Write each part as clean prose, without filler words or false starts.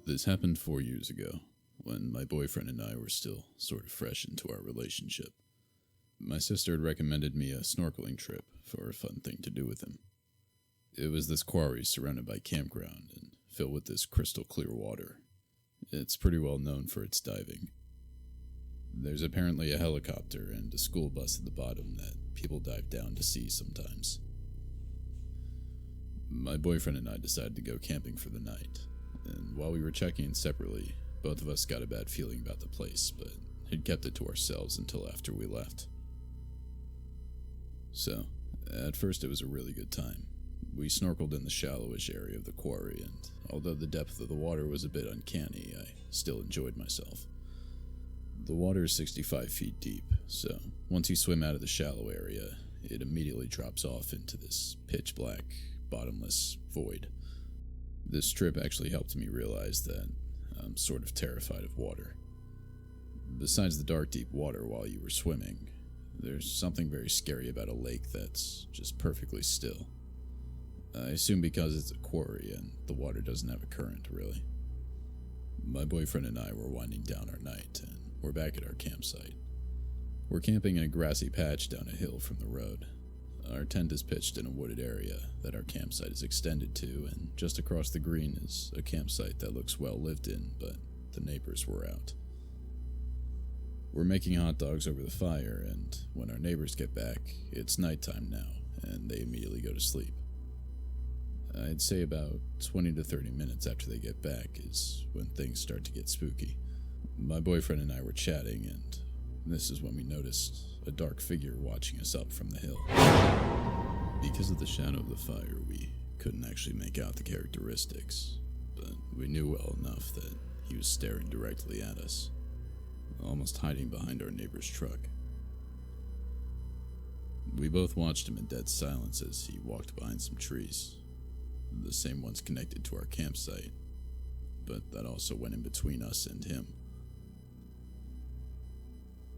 This happened 4 years ago, when my boyfriend and I were still sort of fresh into our relationship. My sister had recommended me a snorkeling trip for a fun thing to do with him. It was this quarry surrounded by campground and filled with this crystal clear water. It's pretty well known for its diving. There's apparently a helicopter and a school bus at the bottom that people dive down to see sometimes. My boyfriend and I decided to go camping for the night, and while we were checking in separately, both of us got a bad feeling about the place, but had kept it to ourselves until after we left. So, at first it was a really good time. We snorkeled in the shallowish area of the quarry, and although the depth of the water was a bit uncanny, I still enjoyed myself. The water is 65 feet deep, so once you swim out of the shallow area, it immediately drops off into this pitch black, bottomless void. This trip actually helped me realize that I'm sort of terrified of water. Besides the dark, deep water while you were swimming, there's something very scary about a lake that's just perfectly still. I assume because it's a quarry and the water doesn't have a current, really. My boyfriend and I were winding down our night, and we're back at our campsite. We're camping in a grassy patch down a hill from the road. Our tent is pitched in a wooded area that our campsite is extended to, and just across the green is a campsite that looks well lived in, but the neighbors were out. We're making hot dogs over the fire, and when our neighbors get back, it's nighttime now, and they immediately go to sleep. I'd say about 20 to 30 minutes after they get back is when things start to get spooky. My boyfriend and I were chatting, and this is when we noticed a dark figure watching us up from the hill. Because of the shadow of the fire, we couldn't actually make out the characteristics, but we knew well enough that he was staring directly at us, almost hiding behind our neighbor's truck. We both watched him in dead silence as he walked behind some trees, the same ones connected to our campsite, but that also went in between us and him.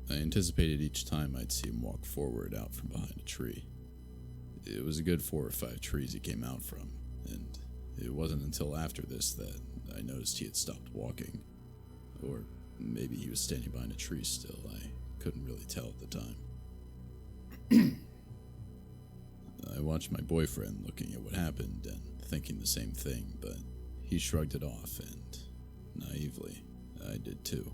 I anticipated each time I'd see him walk forward out from behind a tree. It was a good 4 or 5 trees he came out from, and it wasn't until after this that I noticed he had stopped walking. Or maybe he was standing behind a tree still, I couldn't really tell at the time. I watched my boyfriend looking at what happened and thinking the same thing, but he shrugged it off, and naively, I did too.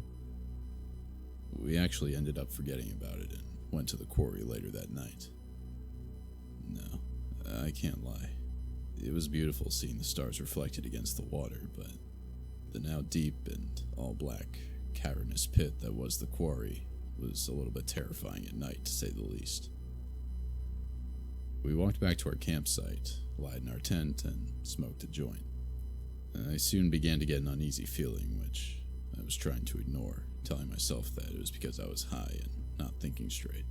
We actually ended up forgetting about it and went to the quarry later that night. No, I can't lie. It was beautiful seeing the stars reflected against the water, but the now deep and all black, cavernous pit that was the quarry was a little bit terrifying at night, to say the least. We walked back to our campsite, lied in our tent, and smoked a joint. I soon began to get an uneasy feeling, which I was trying to ignore, telling myself that it was because I was high and not thinking straight.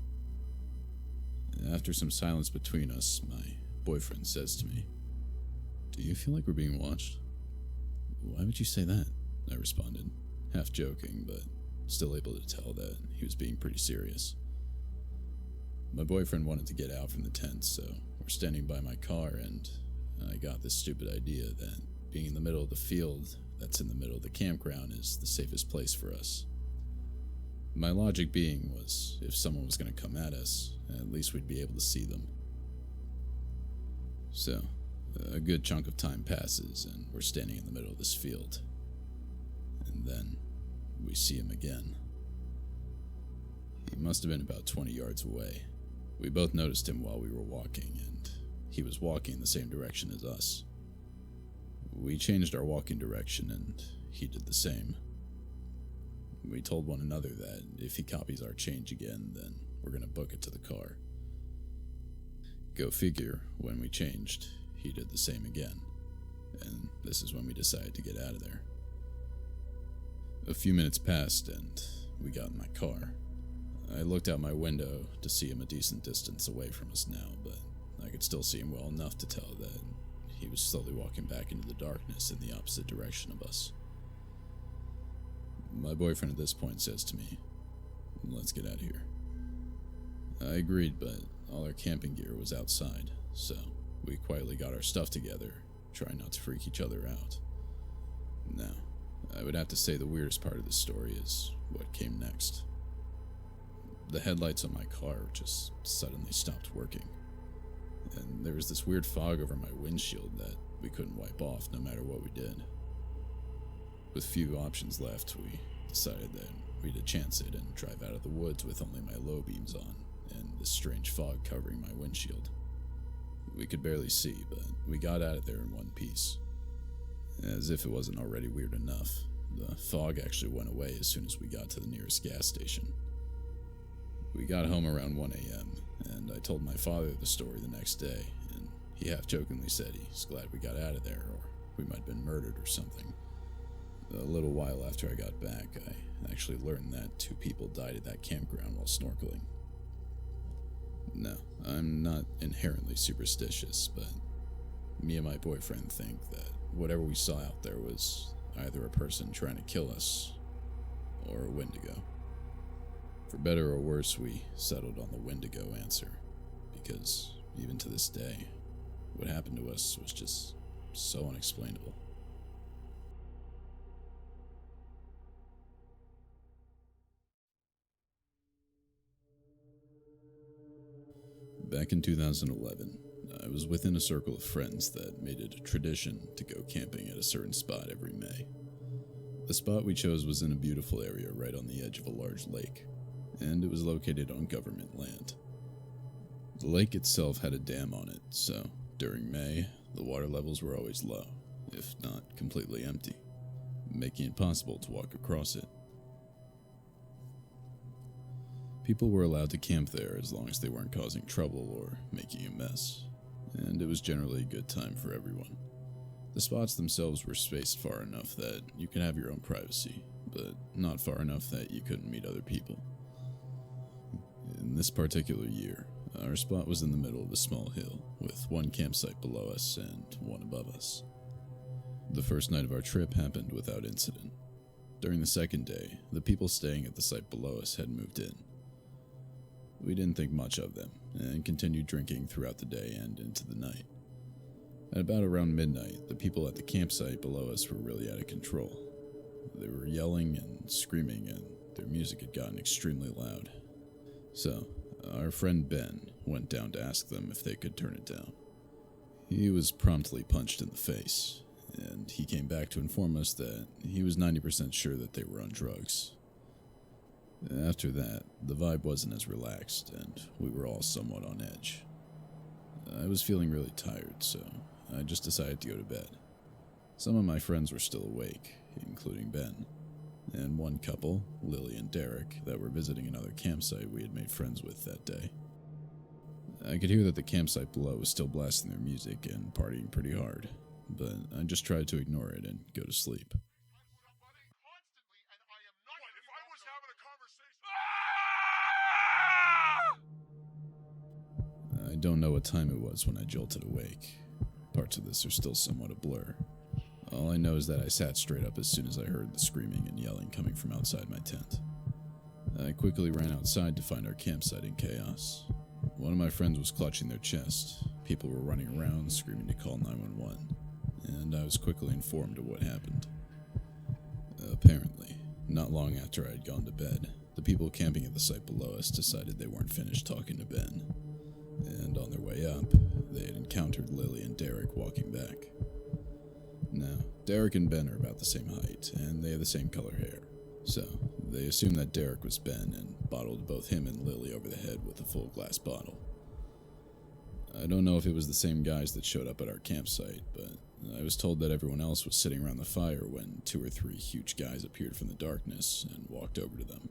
After some silence between us, my boyfriend says to me, "Do you feel like we're being watched?" "Why would you say that?" I responded, half joking, but still able to tell that he was being pretty serious. My boyfriend wanted to get out from the tent, so we're standing by my car, and I got this stupid idea that being in the middle of the field that's in the middle of the campground is the safest place for us. My logic being was, if someone was going to come at us, at least we'd be able to see them. So, a good chunk of time passes, and we're standing in the middle of this field. And then, we see him again. He must have been about 20 yards away. We both noticed him while we were walking, and he was walking in the same direction as us. We changed our walking direction, and he did the same. We told one another that if he copies our change again, then we're going to book it to the car. Go figure, when we changed, he did the same again, and this is when we decided to get out of there. A few minutes passed, and we got in my car. I looked out my window to see him a decent distance away from us now, but I could still see him well enough to tell that he was slowly walking back into the darkness in the opposite direction of us. My boyfriend at this point says to me, "Let's get out of here." I agreed, but all our camping gear was outside, so we quietly got our stuff together, trying not to freak each other out. Now, I would have to say the weirdest part of the story is what came next. The headlights on my car just suddenly stopped working, and there was this weird fog over my windshield that we couldn't wipe off no matter what we did. With few options left, we decided that we'd chance it and drive out of the woods with only my low beams on and this strange fog covering my windshield. We could barely see, but we got out of there in one piece. As if it wasn't already weird enough, the fog actually went away as soon as we got to the nearest gas station. We got home around 1 a.m., and I told my father the story the next day, and he half-jokingly said he's glad we got out of there, or we might have been murdered or something. A little while after I got back, I actually learned that 2 people died at that campground while snorkeling. No, I'm not inherently superstitious, but me and my boyfriend think that whatever we saw out there was either a person trying to kill us or a Wendigo. For better or worse, we settled on the Wendigo answer, because even to this day, what happened to us was just so unexplainable. Back in 2011, I was within a circle of friends that made it a tradition to go camping at a certain spot every May. The spot we chose was in a beautiful area right on the edge of a large lake, and it was located on government land. The lake itself had a dam on it, so during May, the water levels were always low, if not completely empty, making it possible to walk across it. People were allowed to camp there as long as they weren't causing trouble or making a mess, and it was generally a good time for everyone. The spots themselves were spaced far enough that you could have your own privacy, but not far enough that you couldn't meet other people. In this particular year, our spot was in the middle of a small hill, with one campsite below us and one above us. The first night of our trip happened without incident. During the second day, the people staying at the site below us had moved in. We didn't think much of them, and continued drinking throughout the day and into the night. At about around midnight, the people at the campsite below us were really out of control. They were yelling and screaming, and their music had gotten extremely loud. So, our friend Ben went down to ask them if they could turn it down. He was promptly punched in the face, and he came back to inform us that he was 90% sure that they were on drugs. After that, the vibe wasn't as relaxed, and we were all somewhat on edge. I was feeling really tired, so I just decided to go to bed. Some of my friends were still awake, including Ben, and one couple, Lily and Derek, that were visiting another campsite we had made friends with that day. I could hear that the campsite below was still blasting their music and partying pretty hard, but I just tried to ignore it and go to sleep. I don't know what time it was when I jolted awake. Parts of this are still somewhat a blur. All I know is that I sat straight up as soon as I heard the screaming and yelling coming from outside my tent. I quickly ran outside to find our campsite in chaos. One of my friends was clutching their chest. People were running around, screaming to call 911, and I was quickly informed of what happened. Apparently, not long after I had gone to bed, the people camping at the site below us decided they weren't finished talking to Ben, and on their way up, they had encountered Lily and Derek walking back. Now, Derek and Ben are about the same height, and they have the same color hair, so they assumed that Derek was Ben and bottled both him and Lily over the head with a full glass bottle. I don't know if it was the same guys that showed up at our campsite, but I was told that everyone else was sitting around the fire when 2 or 3 huge guys appeared from the darkness and walked over to them.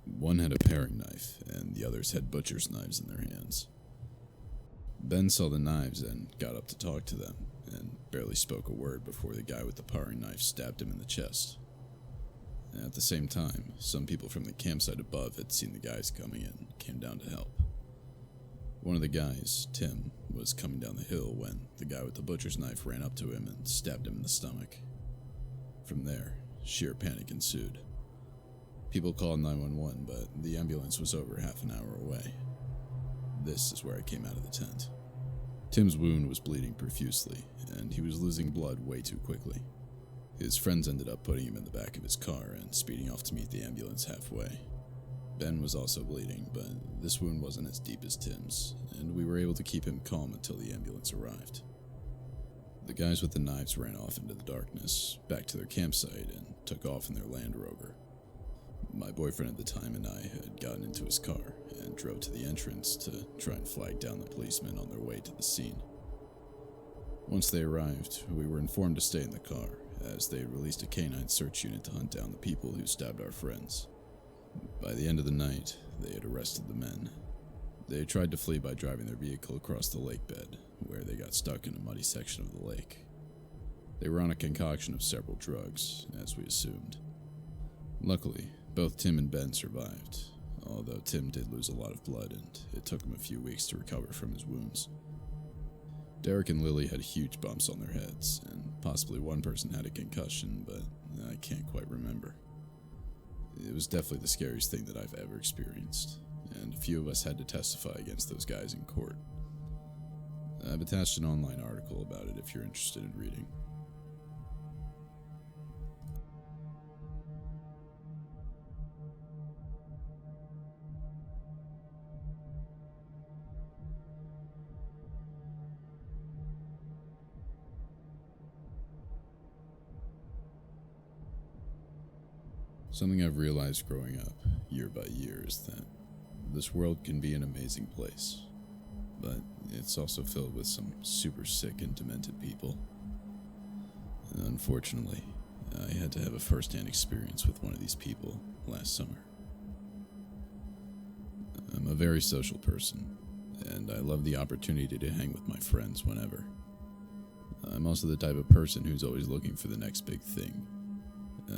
One had a paring knife, and the others had butcher's knives in their hands. Ben saw the knives and got up to talk to them, and barely spoke a word before the guy with the paring knife stabbed him in the chest. At the same time, some people from the campsite above had seen the guys coming in and came down to help. One of the guys, Tim, was coming down the hill when the guy with the butcher's knife ran up to him and stabbed him in the stomach. From there, sheer panic ensued. People called 911, but the ambulance was over half an hour away. This is where I came out of the tent. Tim's wound was bleeding profusely, and he was losing blood way too quickly. His friends ended up putting him in the back of his car and speeding off to meet the ambulance halfway. Ben was also bleeding, but this wound wasn't as deep as Tim's, and we were able to keep him calm until the ambulance arrived. The guys with the knives ran off into the darkness, back to their campsite, and took off in their Land Rover. My boyfriend at the time and I had gotten into his car and drove to the entrance to try and flag down the policemen on their way to the scene. Once they arrived, we were informed to stay in the car, as they had released a canine search unit to hunt down the people who stabbed our friends. By the end of the night, they had arrested the men. They had tried to flee by driving their vehicle across the lake bed, where they got stuck in a muddy section of the lake. They were on a concoction of several drugs, as we assumed. Luckily, both Tim and Ben survived, although Tim did lose a lot of blood and it took him a few weeks to recover from his wounds. Derek and Lily had huge bumps on their heads, and possibly one person had a concussion, but I can't quite remember. It was definitely the scariest thing that I've ever experienced, and a few of us had to testify against those guys in court. I've attached an online article about it if you're interested in reading. Something I've realized growing up, year by year, is that this world can be an amazing place, but it's also filled with some super sick and demented people. And unfortunately, I had to have a first-hand experience with one of these people last summer. I'm a very social person, and I love the opportunity to hang with my friends whenever. I'm also the type of person who's always looking for the next big thing.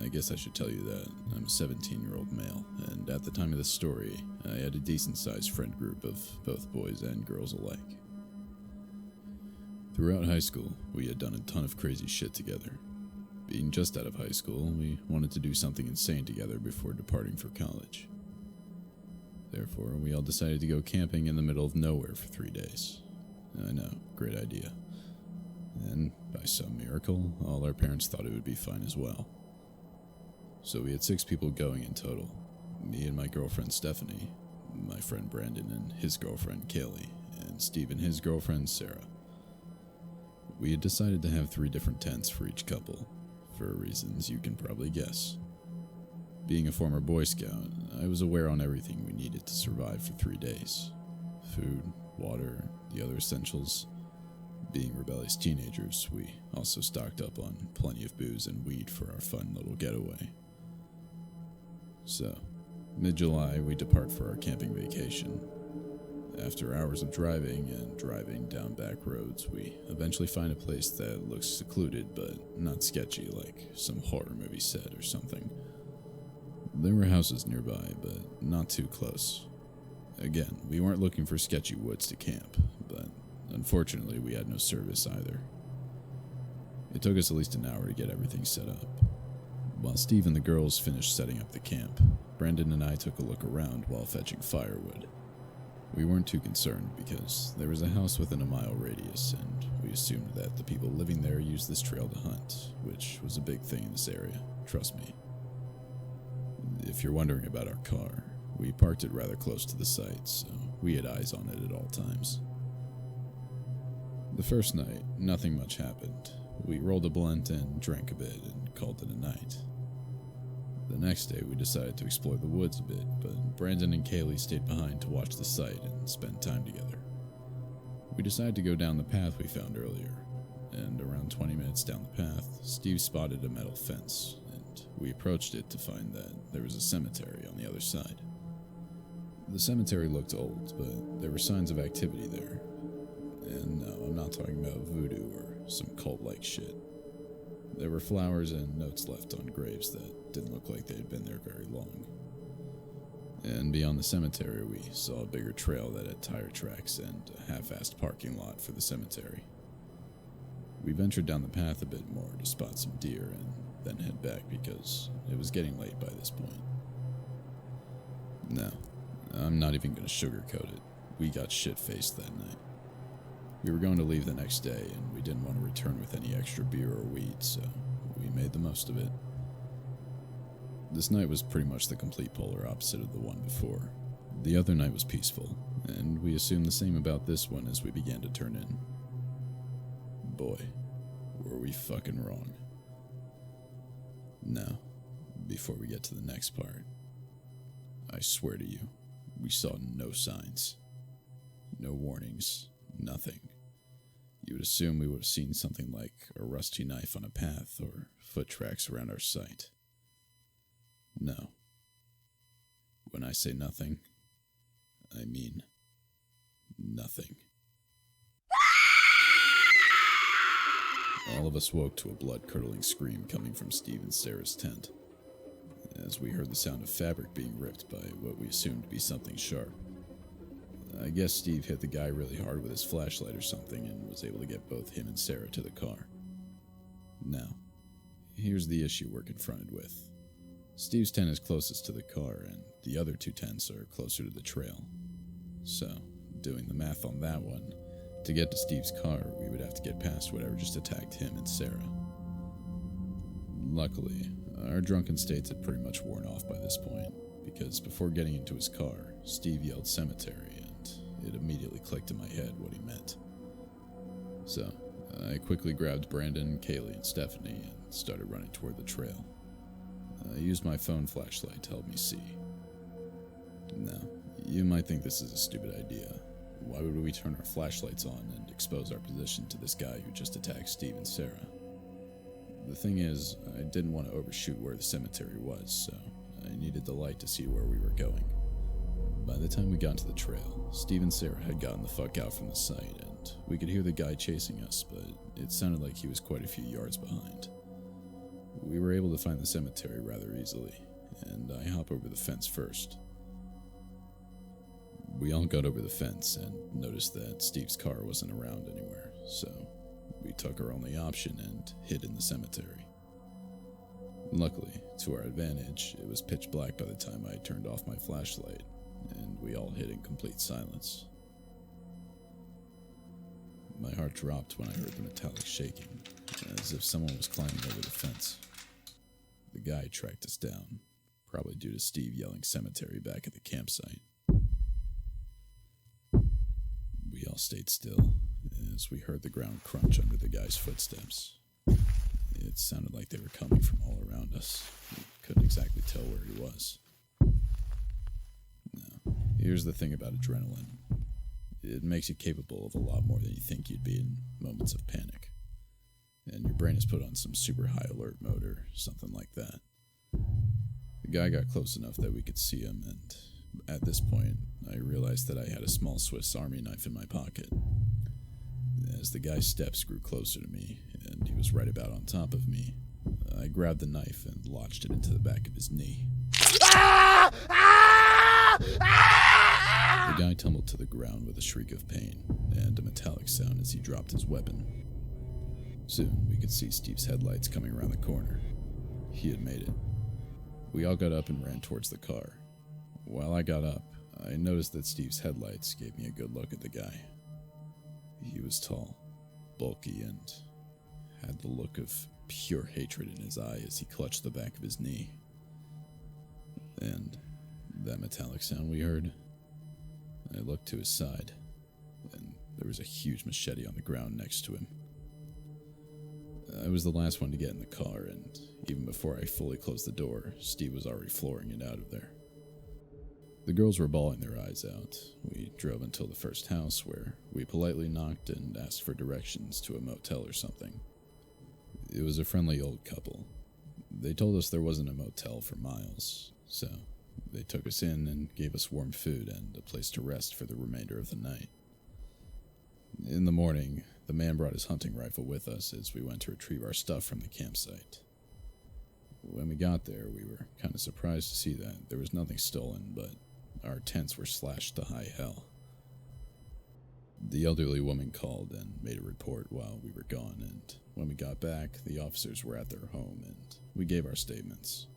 I guess I should tell you that I'm a 17-year-old male, and at the time of this story, I had a decent-sized friend group of both boys and girls alike. Throughout high school, we had done a ton of crazy shit together. Being just out of high school, we wanted to do something insane together before departing for college. Therefore, we all decided to go camping in the middle of nowhere for 3 days. I know, great idea. And by some miracle, all our parents thought it would be fine as well. So we had 6 people going in total. Me and my girlfriend Stephanie, my friend Brandon and his girlfriend Kaylee, and Steve and his girlfriend Sarah. We had decided to have 3 different tents for each couple, for reasons you can probably guess. Being a former Boy Scout, I was aware on everything we needed to survive for 3 days. Food, water, the other essentials. Being rebellious teenagers, we also stocked up on plenty of booze and weed for our fun little getaway. So, mid-July, we depart for our camping vacation. After hours of driving and driving down back roads, we eventually find a place that looks secluded but not sketchy like some horror movie set or something. There were houses nearby, but not too close. Again, we weren't looking for sketchy woods to camp, but unfortunately we had no service either. It took us at least an hour to get everything set up. While Steve and the girls finished setting up the camp, Brandon and I took a look around while fetching firewood. We weren't too concerned because there was a house within a mile radius, and we assumed that the people living there used this trail to hunt, which was a big thing in this area, trust me. If you're wondering about our car, we parked it rather close to the site, so we had eyes on it at all times. The first night, nothing much happened. We rolled a blunt and drank a bit and called it a night. The next day, we decided to explore the woods a bit, but Brandon and Kaylee stayed behind to watch the site and spend time together. We decided to go down the path we found earlier, and around 20 minutes down the path, Steve spotted a metal fence, and we approached it to find that there was a cemetery on the other side. The cemetery looked old, but there were signs of activity there. And no, I'm not talking about voodoo or some cult-like shit. There were flowers and notes left on graves that didn't look like they had been there very long. And beyond the cemetery, we saw a bigger trail that had tire tracks and a half-assed parking lot for the cemetery. We ventured down the path a bit more to spot some deer and then head back because it was getting late by this point. No, I'm not even going to sugarcoat it. We got shit-faced that night. We were going to leave the next day, and we didn't want to return with any extra beer or weed, so we made the most of it. This night was pretty much the complete polar opposite of the one before. The other night was peaceful, and we assumed the same about this one as we began to turn in. Boy, were we fucking wrong. Now, before we get to the next part, I swear to you, we saw no signs. No warnings, nothing. You would assume we would have seen something like a rusty knife on a path or foot tracks around our site. No. When I say nothing, I mean nothing. All of us woke to a blood-curdling scream coming from Steve and Sarah's tent, as we heard the sound of fabric being ripped by what we assumed to be something sharp. I guess Steve hit the guy really hard with his flashlight or something and was able to get both him and Sarah to the car. Now, here's the issue we're confronted with. Steve's tent is closest to the car, and the other two tents are closer to the trail. So, doing the math on that one, to get to Steve's car, we would have to get past whatever just attacked him and Sarah. Luckily, our drunken states had pretty much worn off by this point, because before getting into his car, Steve yelled cemetery, and it immediately clicked in my head what he meant. So, I quickly grabbed Brandon, Kaylee, and Stephanie and started running toward the trail. I used my phone flashlight to help me see. Now, you might think this is a stupid idea. Why would we turn our flashlights on and expose our position to this guy who just attacked Steve and Sarah? The thing is, I didn't want to overshoot where the cemetery was, so I needed the light to see where we were going. By the time we got to the trail, Steve and Sarah had gotten the fuck out from the site, and we could hear the guy chasing us, but it sounded like he was quite a few yards behind. We were able to find the cemetery rather easily, and I hop over the fence first. We all got over the fence and noticed that Steve's car wasn't around anywhere, so we took our only option and hid in the cemetery. Luckily, to our advantage, it was pitch black by the time I turned off my flashlight, and we all hid in complete silence. My heart dropped when I heard the metallic shaking, as if someone was climbing over the fence. The guy tracked us down, probably due to Steve yelling cemetery back at the campsite. We all stayed still, as we heard the ground crunch under the guy's footsteps. It sounded like they were coming from all around us. We couldn't exactly tell where he was. Now, here's the thing about adrenaline. It makes you capable of a lot more than you think you'd be in moments of panic. And your brain is put on some super high alert mode or something like that. The guy got close enough that we could see him, and at this point, I realized that I had a small Swiss Army knife in my pocket. As the guy's steps grew closer to me, and he was right about on top of me, I grabbed the knife and lodged it into the back of his knee. The guy tumbled to the ground with a shriek of pain and a metallic sound as he dropped his weapon. Soon, we could see Steve's headlights coming around the corner. He had made it. We all got up and ran towards the car. While I got up, I noticed that Steve's headlights gave me a good look at the guy. He was tall, bulky, and had the look of pure hatred in his eye as he clutched the back of his knee. And that metallic sound we heard, I looked to his side, and there was a huge machete on the ground next to him. I was the last one to get in the car, and even before I fully closed the door, Steve was already flooring it out of there. The girls were bawling their eyes out. We drove until the first house, where we politely knocked and asked for directions to a motel or something. It was a friendly old couple. They told us there wasn't a motel for miles, so they took us in and gave us warm food and a place to rest for the remainder of the night. In the morning, the man brought his hunting rifle with us as we went to retrieve our stuff from the campsite. When we got there, we were kind of surprised to see that there was nothing stolen, but our tents were slashed to high hell. The elderly woman called and made a report while we were gone, and when we got back, the officers were at their home, and we gave our statements.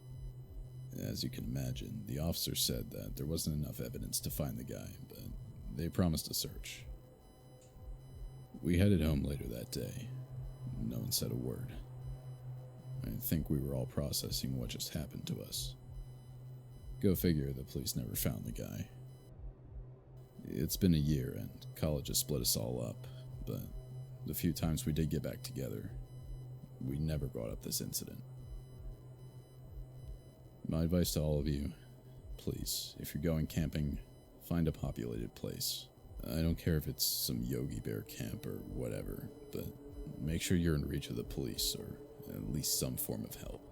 As you can imagine, the officers said that there wasn't enough evidence to find the guy, but they promised a search. We headed home later that day. No one said a word. I think we were all processing what just happened to us. Go figure, the police never found the guy. It's been a year and college has split us all up, but the few times we did get back together, we never brought up this incident. My advice to all of you, please, if you're going camping, find a populated place. I don't care if it's some Yogi Bear camp or whatever, but make sure you're in reach of the police or at least some form of help.